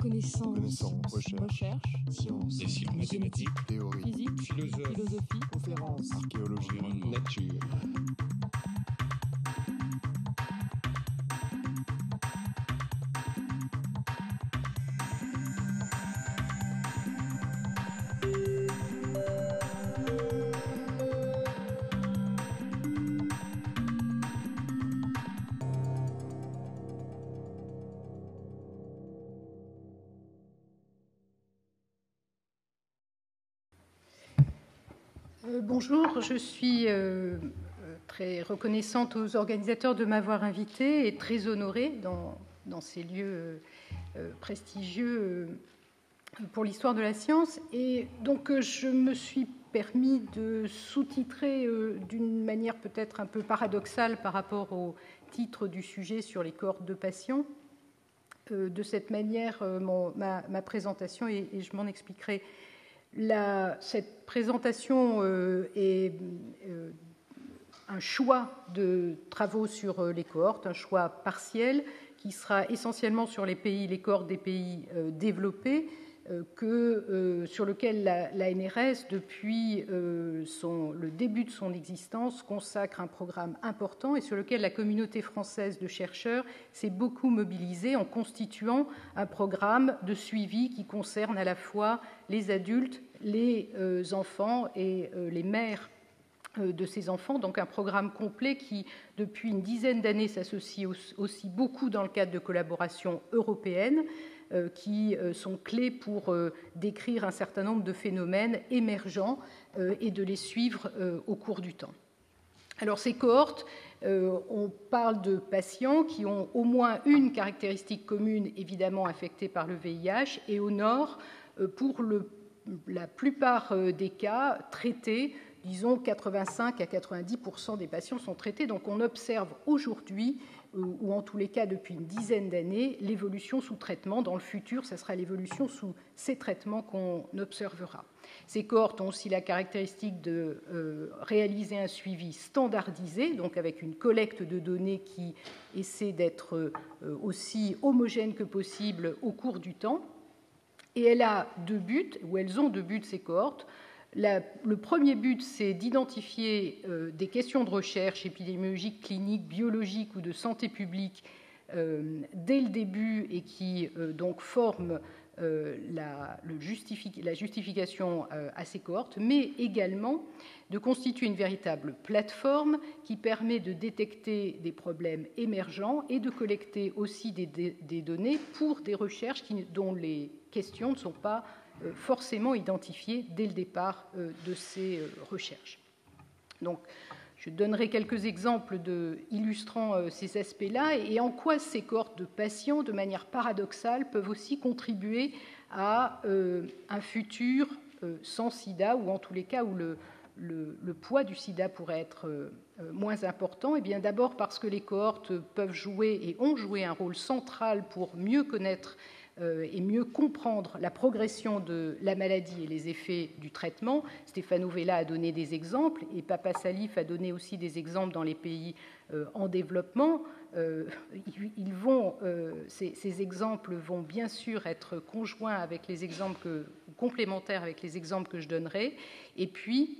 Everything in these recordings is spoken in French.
Connaissance, recherche, sciences, mathématiques, théorie, physique, philosophie, conférences, archéologie, nature. Bonjour, je suis très reconnaissante aux organisateurs de m'avoir invitée et très honorée dans ces lieux prestigieux pour l'histoire de la science. Et donc je me suis permis de sous-titrer d'une manière peut-être un peu paradoxale par rapport au titre du sujet sur les cohortes de patients. De cette manière, ma présentation, et je m'en expliquerai. Cette présentation est un choix de travaux sur les cohortes, un choix partiel qui sera essentiellement sur les cohortes des pays développés, sur lequel la NRS, depuis le début de son existence, consacre un programme important et sur lequel la communauté française de chercheurs s'est beaucoup mobilisée en constituant un programme de suivi qui concerne à la fois les adultes, les enfants et les mères de ces enfants, donc un programme complet qui, depuis une dizaine d'années, s'associe aussi beaucoup dans le cadre de collaborations européennes qui sont clés pour décrire un certain nombre de phénomènes émergents et de les suivre au cours du temps. Alors ces cohortes, on parle de patients qui ont au moins une caractéristique commune, évidemment affectés par le VIH, et au nord, pour la plupart des cas, traités, disons 85 à 90% des patients sont traités. Donc on observe aujourd'hui, ou en tous les cas depuis une dizaine d'années, l'évolution sous traitement. Dans le futur, ce sera l'évolution sous ces traitements qu'on observera. Ces cohortes ont aussi la caractéristique de réaliser un suivi standardisé, donc avec une collecte de données qui essaie d'être aussi homogène que possible au cours du temps. Et elle a deux buts, ou elles ont deux buts, ces cohortes. Le premier but, c'est d'identifier des questions de recherche épidémiologique, clinique, biologique ou de santé publique dès le début et qui donc forment la justification à ces cohortes, mais également de constituer une véritable plateforme qui permet de détecter des problèmes émergents et de collecter aussi des données pour des recherches dont les questions ne sont pas forcément identifiées dès le départ de ces recherches. Donc, je donnerai quelques exemples illustrant ces aspects-là et en quoi ces cohortes de patients, de manière paradoxale, peuvent aussi contribuer à un futur sans sida, ou en tous les cas où le poids du sida pourrait être moins important. Et bien d'abord parce que les cohortes peuvent jouer et ont joué un rôle central pour mieux connaître et mieux comprendre la progression de la maladie et les effets du traitement. Stéphane Vella a donné des exemples et Papa Salif a donné aussi des exemples dans les pays en développement. Ces exemples vont bien sûr être conjoints avec les exemples complémentaires avec les exemples que je donnerai. Et puis,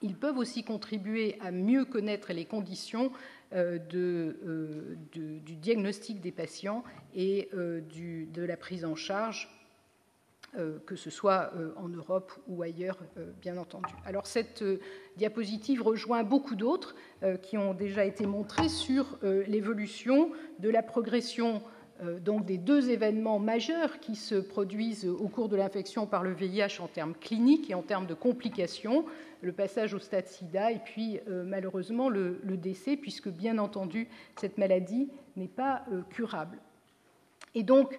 ils peuvent aussi contribuer à mieux connaître les conditions du diagnostic des patients et de la prise en charge, que ce soit en Europe ou ailleurs, bien entendu. Alors cette diapositive rejoint beaucoup d'autres qui ont déjà été montrées sur l'évolution de la progression donc des deux événements majeurs qui se produisent au cours de l'infection par le VIH en termes cliniques et en termes de complications, le passage au stade sida et puis malheureusement le décès, puisque bien entendu cette maladie n'est pas curable. Et donc,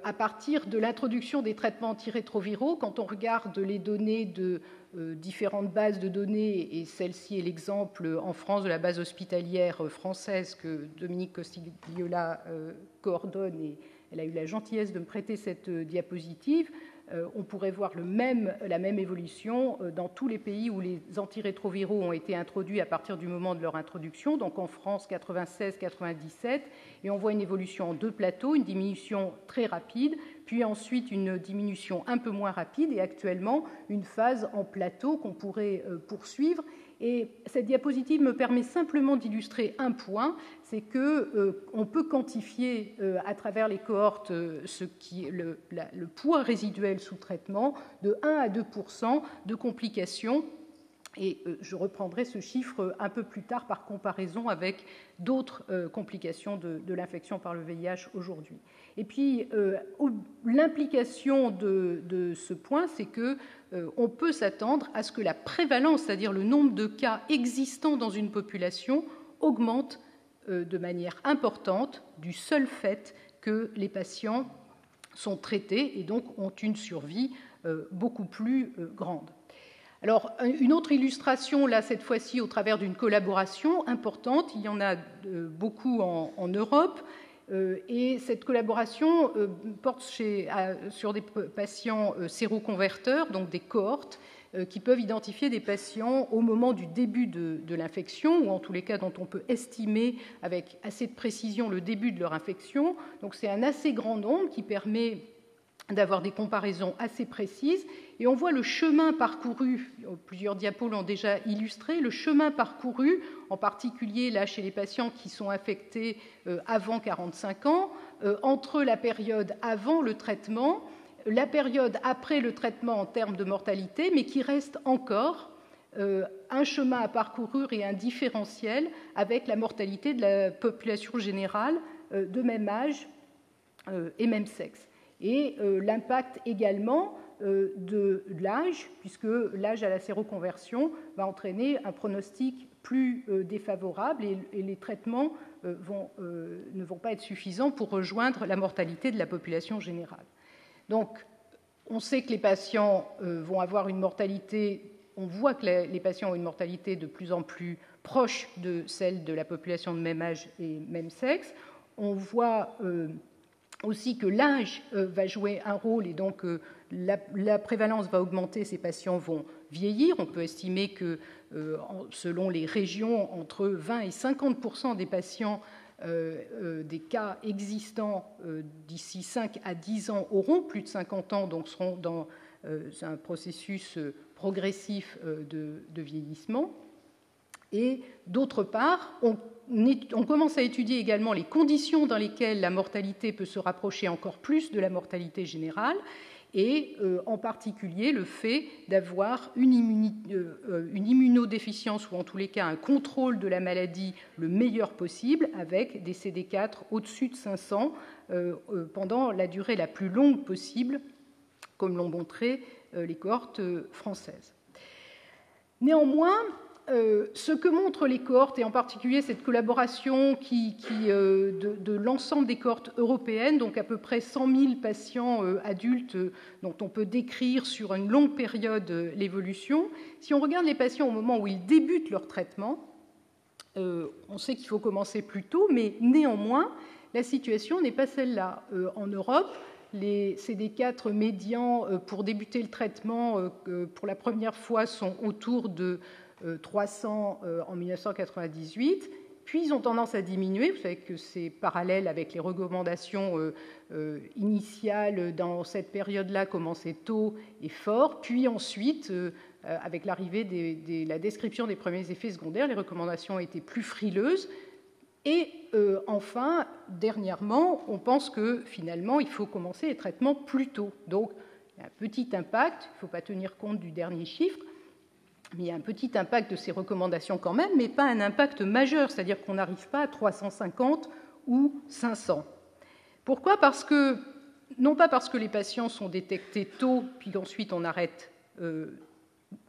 à partir de l'introduction des traitements antirétroviraux, quand on regarde les données de différentes bases de données, et celle-ci est l'exemple en France de la base hospitalière française que Dominique Costigliola coordonne, et elle a eu la gentillesse de me prêter cette diapositive, on pourrait voir la même évolution dans tous les pays où les antirétroviraux ont été introduits à partir du moment de leur introduction, donc en France 96-97, et on voit une évolution en 2 plateaux, une diminution très rapide, puis ensuite une diminution un peu moins rapide, et actuellement une phase en plateau qu'on pourrait poursuivre. Et cette diapositive me permet simplement d'illustrer un point, c'est qu'on peut quantifier à travers les cohortes le poids résiduel sous traitement de 1 à 2% de complications. Et je reprendrai ce chiffre un peu plus tard par comparaison avec d'autres complications de l'infection par le VIH aujourd'hui. Et puis, l'implication de ce point, c'est qu'on peut s'attendre à ce que la prévalence, c'est-à-dire le nombre de cas existants dans une population, augmente de manière importante du seul fait que les patients sont traités et donc ont une survie beaucoup plus grande. Alors, une autre illustration, là, cette fois-ci, au travers d'une collaboration importante, il y en a beaucoup en Europe, et cette collaboration porte sur des patients séroconverteurs, donc des cohortes, qui peuvent identifier des patients au moment du début de l'infection, ou en tous les cas dont on peut estimer avec assez de précision le début de leur infection. Donc c'est un assez grand nombre qui permet d'avoir des comparaisons assez précises, et on voit le chemin parcouru, plusieurs diapos l'ont déjà illustré, le chemin parcouru, en particulier là chez les patients qui sont infectés avant 45 ans, entre la période avant le traitement, la période après le traitement en termes de mortalité, mais qui reste encore un chemin à parcourir et un différentiel avec la mortalité de la population générale de même âge et même sexe. Et l'impact également de l'âge, puisque l'âge à la séroconversion va entraîner un pronostic plus défavorable et les traitements ne vont pas être suffisants pour rejoindre la mortalité de la population générale. Donc, on sait que les patients vont avoir une mortalité, on voit que les patients ont une mortalité de plus en plus proche de celle de la population de même âge et même sexe. On voit aussi que l'âge va jouer un rôle et donc la prévalence va augmenter, ces patients vont vieillir. On peut estimer que, selon les régions, entre 20 et 50% des patients des cas existants d'ici 5 à 10 ans auront plus de 50 ans, donc seront dans un processus progressif de vieillissement. Et d'autre part, on commence à étudier également les conditions dans lesquelles la mortalité peut se rapprocher encore plus de la mortalité générale, et en particulier le fait d'avoir une immunodéficience, ou en tous les cas un contrôle de la maladie le meilleur possible, avec des CD4 au-dessus de 500 pendant la durée la plus longue possible, comme l'ont montré les cohortes françaises. Néanmoins, ce que montrent les cohortes, et en particulier cette collaboration de l'ensemble des cohortes européennes, donc à peu près 100 000 patients adultes dont on peut décrire sur une longue période l'évolution, si on regarde les patients au moment où ils débutent leur traitement, on sait qu'il faut commencer plus tôt, mais néanmoins, la situation n'est pas celle-là. En Europe, les CD4 médians pour débuter le traitement pour la première fois sont autour de 300 en 1998, puis ils ont tendance à diminuer. Vous savez que c'est parallèle avec les recommandations initiales dans cette période-là, commencer tôt et fort, puis ensuite, avec l'arrivée de la description des premiers effets secondaires, les recommandations ont été plus frileuses. Et enfin, dernièrement, on pense que finalement, il faut commencer les traitements plus tôt. Donc, il y a un petit impact, il ne faut pas tenir compte du dernier chiffre, mais il y a un petit impact de ces recommandations quand même, mais pas un impact majeur, c'est-à-dire qu'on n'arrive pas à 350 ou 500. Pourquoi ? Non pas parce que les patients sont détectés tôt, puis ensuite on arrête, on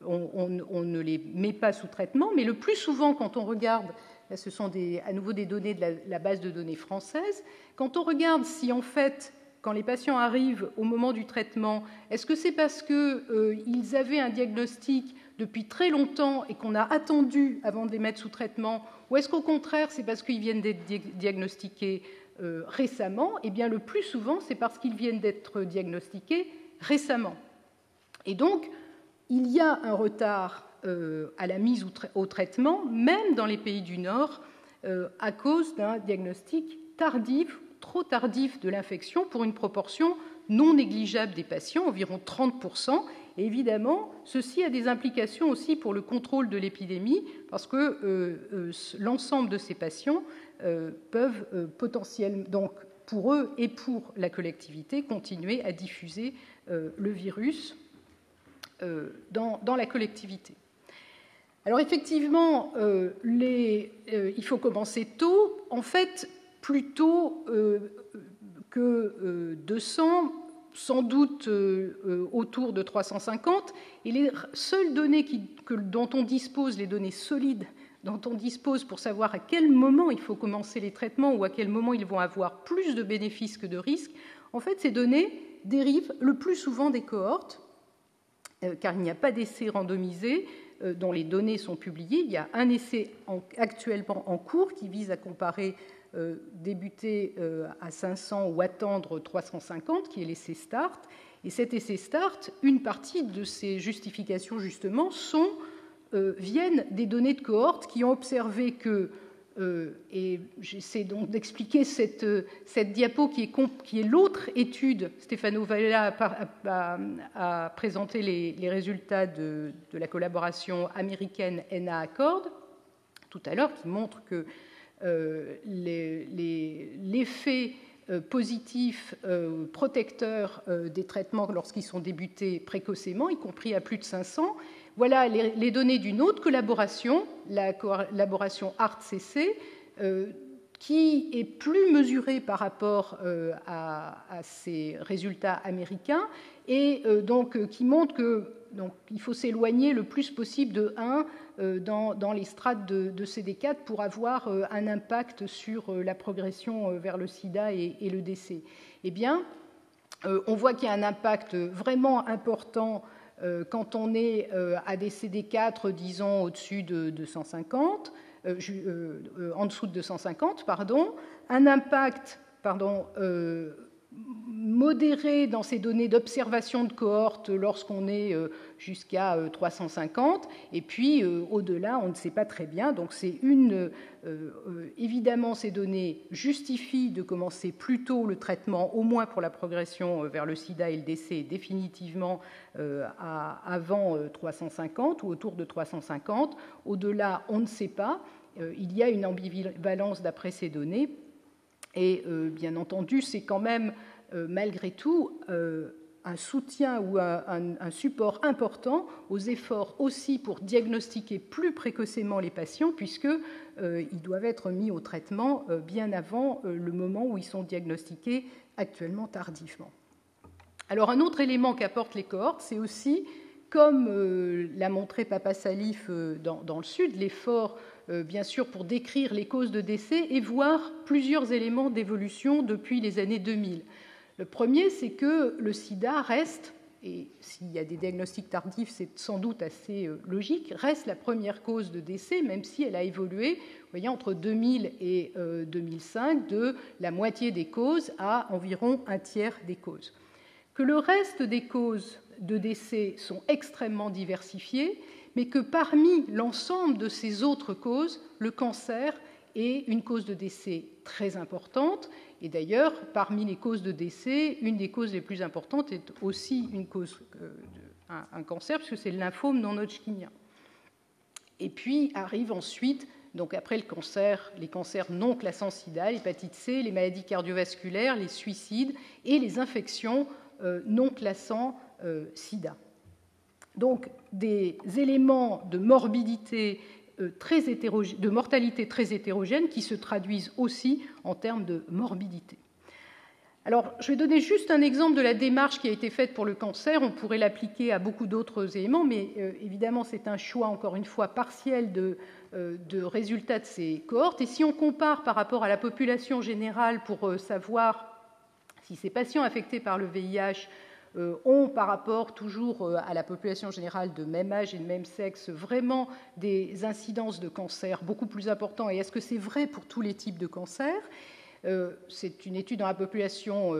ne les met pas sous traitement, mais le plus souvent, quand on regarde, là ce sont à nouveau des données de la base de données française, quand on regarde si en fait, quand les patients arrivent au moment du traitement, est-ce que c'est parce qu'ils avaient un diagnostic depuis très longtemps et qu'on a attendu avant de les mettre sous traitement, ou est-ce qu'au contraire, c'est parce qu'ils viennent d'être diagnostiqués récemment ? Eh bien, le plus souvent, c'est parce qu'ils viennent d'être diagnostiqués récemment. Et donc, il y a un retard à la mise au traitement, même dans les pays du Nord, à cause d'un diagnostic tardif, trop tardif de l'infection pour une proportion non négligeable des patients, environ 30%. Et évidemment, ceci a des implications aussi pour le contrôle de l'épidémie, parce que l'ensemble de ces patients peuvent potentiellement, donc pour eux et pour la collectivité, continuer à diffuser le virus dans la collectivité. Alors effectivement, il faut commencer tôt, en fait, plus tôt que 200, sans doute autour de 350, et les seules données dont on dispose, les données solides dont on dispose pour savoir à quel moment il faut commencer les traitements ou à quel moment ils vont avoir plus de bénéfices que de risques, en fait, ces données dérivent le plus souvent des cohortes, car il n'y a pas d'essai randomisé dont les données sont publiées. Il y a un essai actuellement en cours qui vise à comparer débuter à 500 ou attendre 350, qui est l'essai START. Et cet essai START, une partie de ses justifications, justement, viennent des données de cohorte qui ont observé que, et j'essaie donc d'expliquer cette diapo qui est l'autre étude, Stefano Vella a présenté les résultats de la collaboration américaine NA-ACCORD tout à l'heure, qui montre que l'effet positif protecteur des traitements lorsqu'ils sont débutés précocement, y compris à plus de 500. Voilà les données d'une autre collaboration, la collaboration ART-CC, qui est plus mesurée par rapport à ces résultats américains et donc qui montre qu'il faut s'éloigner le plus possible de 1 dans les strates de CD4 pour avoir un impact sur la progression vers le sida et le décès. Eh bien, on voit qu'il y a un impact vraiment important quand on est à des CD4, disons, au-dessus de 250, en dessous de 250, un impact, modéré dans ces données d'observation de cohorte lorsqu'on est jusqu'à 350, et puis au-delà, on ne sait pas très bien. Donc c'est évidemment, ces données justifient de commencer plus tôt le traitement, au moins pour la progression vers le sida et le décès, définitivement avant 350 ou autour de 350. Au-delà, on ne sait pas. Il y a une ambivalence d'après ces données. Et bien entendu, c'est quand même, malgré tout, un soutien ou un support important aux efforts aussi pour diagnostiquer plus précocement les patients, puisqu'ils doivent être mis au traitement bien avant le moment où ils sont diagnostiqués, actuellement tardivement. Alors, un autre élément qu'apportent les cohortes, c'est aussi, comme l'a montré Papa Salif dans le Sud, l'effort bien sûr pour décrire les causes de décès et voir plusieurs éléments d'évolution depuis les années 2000. Le premier, c'est que le sida reste, et s'il y a des diagnostics tardifs, c'est sans doute assez logique, reste la première cause de décès, même si elle a évolué, vous voyez, entre 2000 et 2005, de la moitié des causes à environ un tiers des causes. Que le reste des causes de décès sont extrêmement diversifiées, mais que parmi l'ensemble de ces autres causes, le cancer est une cause de décès très importante. Et d'ailleurs, parmi les causes de décès, une des causes les plus importantes est aussi un cancer, puisque c'est le lymphome non-hodgkinien. Et puis arrive ensuite, donc après le cancer, les cancers non classants sida, l'hépatite C, les maladies cardiovasculaires, les suicides et les infections non classants sida. Donc des éléments de morbidité de mortalité très hétérogènes qui se traduisent aussi en termes de morbidité. Alors, je vais donner juste un exemple de la démarche qui a été faite pour le cancer. On pourrait l'appliquer à beaucoup d'autres éléments, mais évidemment, c'est un choix, encore une fois, partiel de résultats de ces cohortes. Et si on compare par rapport à la population générale pour savoir si ces patients affectés par le VIH ont, par rapport toujours à la population générale de même âge et de même sexe, vraiment des incidences de cancer beaucoup plus importantes, et est-ce que c'est vrai pour tous les types de cancers ? C'est une étude dans la population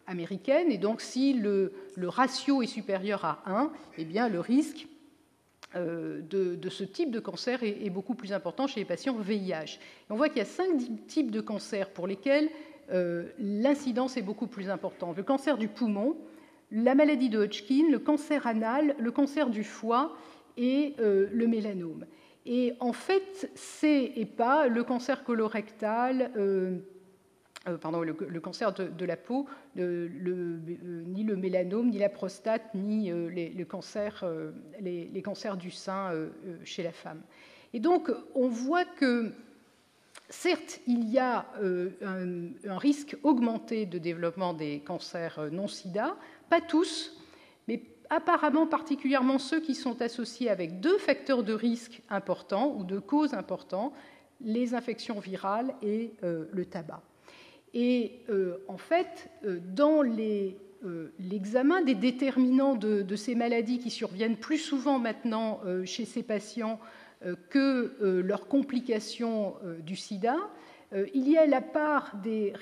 américaine, et donc si le ratio est supérieur à 1, eh bien, le risque de ce type de cancer est beaucoup plus important chez les patients VIH. Et on voit qu'il y a 5 types de cancers pour lesquels l'incidence est beaucoup plus importante. Le cancer du poumon, la maladie de Hodgkin, le cancer anal, le cancer du foie et le mélanome. Et en fait, c'est pas le cancer colorectal, le cancer de la peau, ni le mélanome, ni la prostate, ni les cancers du sein chez la femme. Et donc, on voit que, certes, il y a un risque augmenté de développement des cancers non-sida, pas tous, mais apparemment particulièrement ceux qui sont associés avec 2 facteurs de risque importants ou de causes importants, les infections virales et le tabac. Et en fait, dans l'examen des déterminants de ces maladies qui surviennent plus souvent maintenant chez ces patients que leurs complications du sida, il y a la part des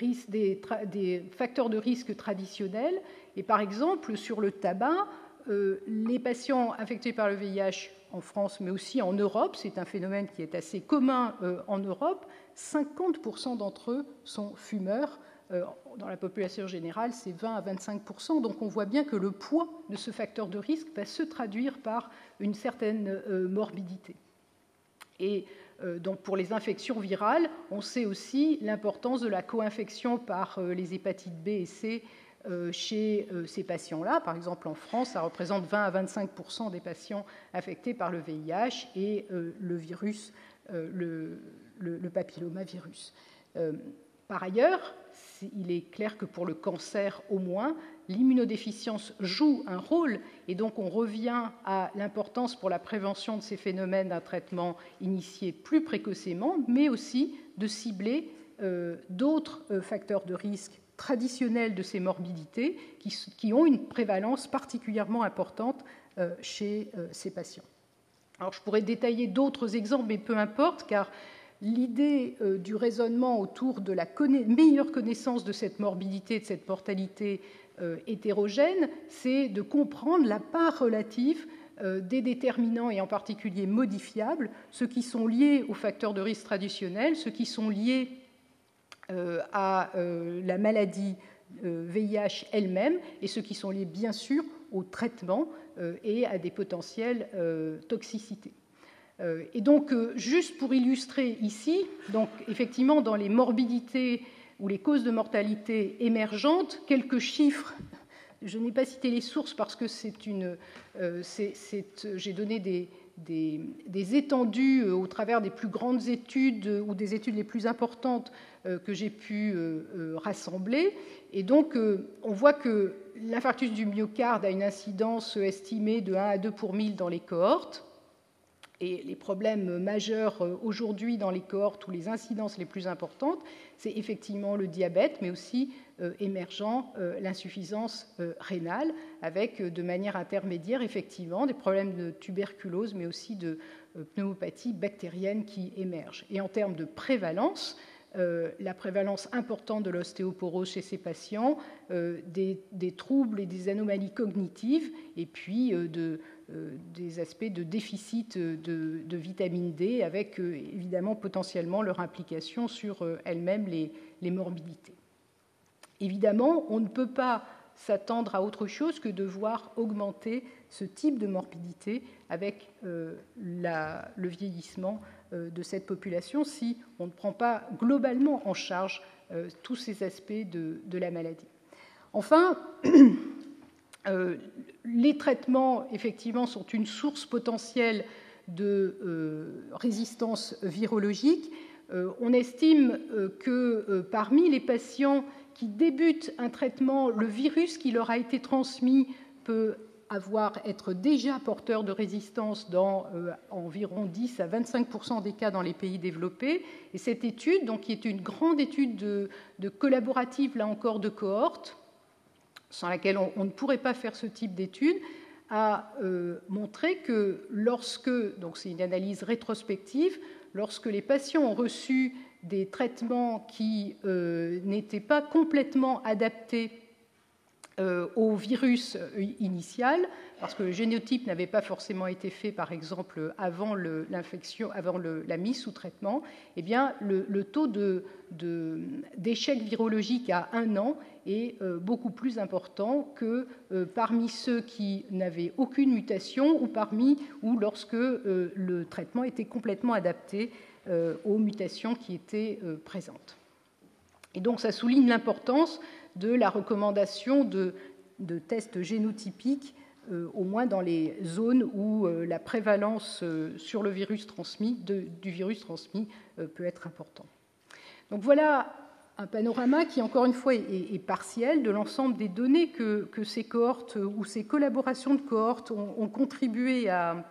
facteurs de risque traditionnels. Et par exemple, sur le tabac, les patients infectés par le VIH en France, mais aussi en Europe, c'est un phénomène qui est assez commun en Europe, 50% d'entre eux sont fumeurs. Dans la population générale, c'est 20 à 25%. Donc on voit bien que le poids de ce facteur de risque va se traduire par une certaine morbidité. Et donc pour les infections virales, on sait aussi l'importance de la co-infection par les hépatites B et C chez ces patients-là. Par exemple, en France, ça représente 20 à 25% des patients affectés par le VIH et le virus, le papillomavirus. Par ailleurs, il est clair que pour le cancer au moins, l'immunodéficience joue un rôle, et donc on revient à l'importance pour la prévention de ces phénomènes d'un traitement initié plus précocement, mais aussi de cibler d'autres facteurs de risque traditionnels de ces morbidités qui ont une prévalence particulièrement importante chez ces patients. Alors je pourrais détailler d'autres exemples, mais peu importe, car l'idée du raisonnement autour de la meilleure connaissance de cette morbidité, de cette mortalité hétérogène, c'est de comprendre la part relative des déterminants, et en particulier modifiables, ceux qui sont liés aux facteurs de risque traditionnels, ceux qui sont liés à la maladie VIH elle-même, et ceux qui sont liés bien sûr au traitement et à des potentielles toxicités. Et donc, juste pour illustrer ici, donc effectivement dans les morbidités ou les causes de mortalité émergentes, quelques chiffres. Je n'ai pas cité les sources parce que j'ai donné des étendues au travers des plus grandes études ou des études les plus importantes que j'ai pu rassembler. Et donc, on voit que l'infarctus du myocarde a une incidence estimée de 1 à 2 pour 1000 dans les cohortes. Et les problèmes majeurs aujourd'hui dans les cohortes ou les incidences les plus importantes, c'est effectivement le diabète, mais aussi émergent l'insuffisance rénale, avec de manière intermédiaire effectivement des problèmes de tuberculose, mais aussi de pneumopathie bactérienne qui émergent. Et en termes de prévalence, la prévalence importante de l'ostéoporose chez ces patients, des troubles et des anomalies cognitives, et puis des aspects de déficit de vitamine D, avec évidemment potentiellement leur implication sur elles-mêmes les morbidités. Évidemment, on ne peut pas s'attendre à autre chose que de voir augmenter ce type de morbidité avec le vieillissement de cette population si on ne prend pas globalement en charge tous ces aspects de la maladie. Enfin, les traitements, effectivement, sont une source potentielle de résistance virologique. On estime que parmi les patients qui débutent un traitement, le virus qui leur a été transmis peut être déjà porteur de résistance dans environ 10 à 25% des cas dans les pays développés. Et cette étude, donc, qui est une grande étude de collaborative, là encore, de cohorte, sans laquelle on ne pourrait pas faire ce type d'étude, a montré que lorsque, donc c'est une analyse rétrospective, lorsque les patients ont reçu des traitements qui n'étaient pas complètement adaptés au virus initial, parce que le génotype n'avait pas forcément été fait, par exemple, avant l'infection, avant la mise sous traitement, eh bien, le taux d'échec virologique à 1 an est beaucoup plus important que parmi ceux qui n'avaient aucune mutation ou lorsque le traitement était complètement adapté aux mutations qui étaient présentes. Et donc, ça souligne l'importance de la recommandation de tests génotypiques, au moins dans les zones où la prévalence sur le virus transmis, du virus transmis peut être importante. Donc voilà un panorama qui, encore une fois, est partiel de l'ensemble des données que ces cohortes ou ces collaborations de cohortes ont contribué à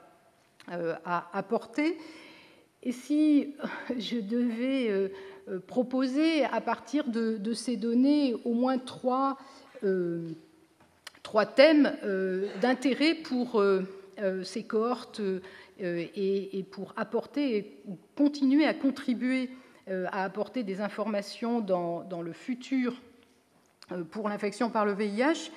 apporter. Et si je devais proposer, à partir de ces données, au moins trois thèmes d'intérêt pour ces cohortes et pour apporter et continuer à contribuer à apporter des informations dans le futur pour l'infection par le VIH,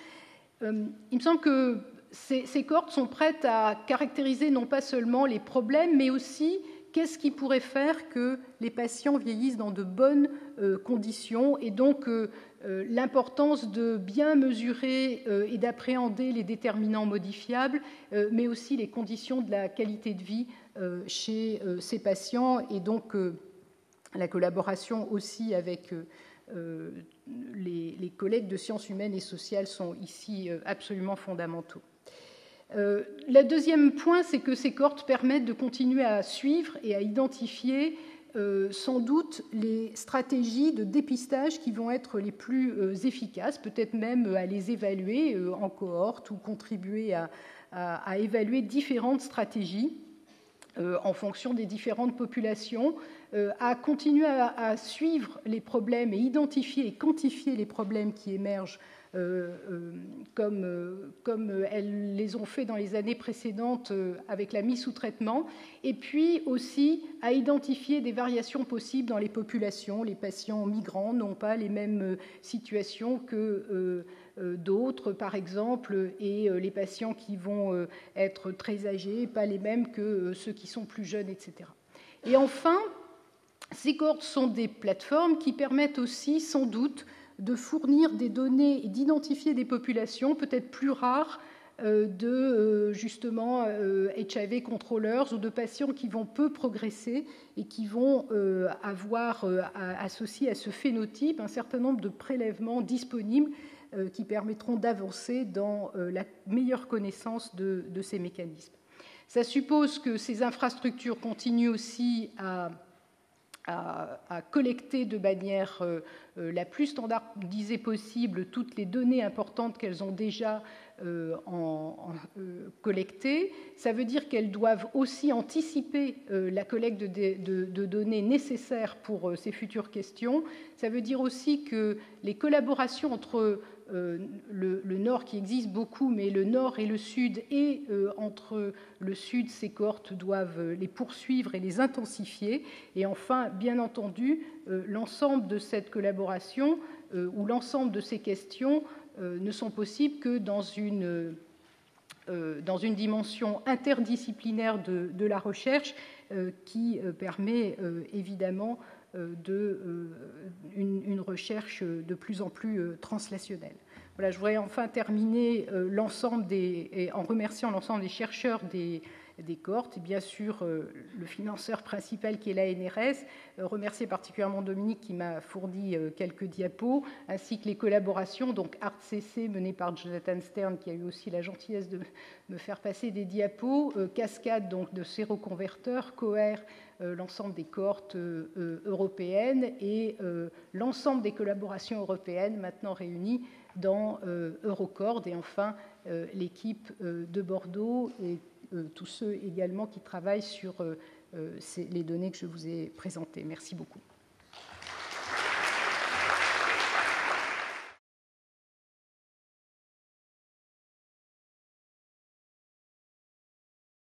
il me semble que ces cohortes sont prêtes à caractériser non pas seulement les problèmes, mais aussi qu'est-ce qui pourrait faire que les patients vieillissent dans de bonnes conditions, et donc l'importance de bien mesurer et d'appréhender les déterminants modifiables, mais aussi les conditions de la qualité de vie chez ces patients, et donc la collaboration aussi avec les collègues de sciences humaines et sociales sont ici absolument fondamentaux. Le deuxième point, c'est que ces cohortes permettent de continuer à suivre et à identifier sans doute les stratégies de dépistage qui vont être les plus efficaces, peut-être même à les évaluer en cohorte ou contribuer à évaluer différentes stratégies en fonction des différentes populations, à continuer à suivre les problèmes et identifier et quantifier les problèmes qui émergent comme elles les ont fait dans les années précédentes avec la mise sous traitement, et puis aussi à identifier des variations possibles dans les populations. Les patients migrants n'ont pas les mêmes situations que d'autres, par exemple, et les patients qui vont être très âgés, pas les mêmes que ceux qui sont plus jeunes, etc. Et enfin, ces cohortes sont des plateformes qui permettent aussi, sans doute, de fournir des données et d'identifier des populations peut-être plus rares de justement HIV controllers ou de patients qui vont peu progresser et qui vont avoir associé à ce phénotype un certain nombre de prélèvements disponibles qui permettront d'avancer dans la meilleure connaissance de ces mécanismes. Ça suppose que ces infrastructures continuent aussi à collecter de manière la plus standardisée possible toutes les données importantes qu'elles ont déjà collectées. Ça veut dire qu'elles doivent aussi anticiper la collecte de données nécessaires pour ces futures questions. Ça veut dire aussi que les collaborations entre le Nord, qui existe beaucoup, mais le Nord et le Sud, et entre le Sud, ces cohortes doivent les poursuivre et les intensifier. Et enfin, bien entendu, l'ensemble de cette collaboration ou l'ensemble de ces questions ne sont possibles que dans une dimension interdisciplinaire de la recherche qui permet évidemment une recherche de plus en plus translationnelle. Voilà, je voudrais enfin terminer en remerciant l'ensemble des chercheurs des cohortes et bien sûr le financeur principal qui est l'ANRS, remercier particulièrement Dominique qui m'a fourni quelques diapos, ainsi que les collaborations, donc ARTCC menée par Jonathan Stern qui a eu aussi la gentillesse de me faire passer des diapos, Cascade donc de séroconverteurs, COER, l'ensemble des cohortes européennes et l'ensemble des collaborations européennes maintenant réunies dans Eurocord, et enfin l'équipe de Bordeaux et tous ceux également qui travaillent sur les données que je vous ai présentées. Merci beaucoup.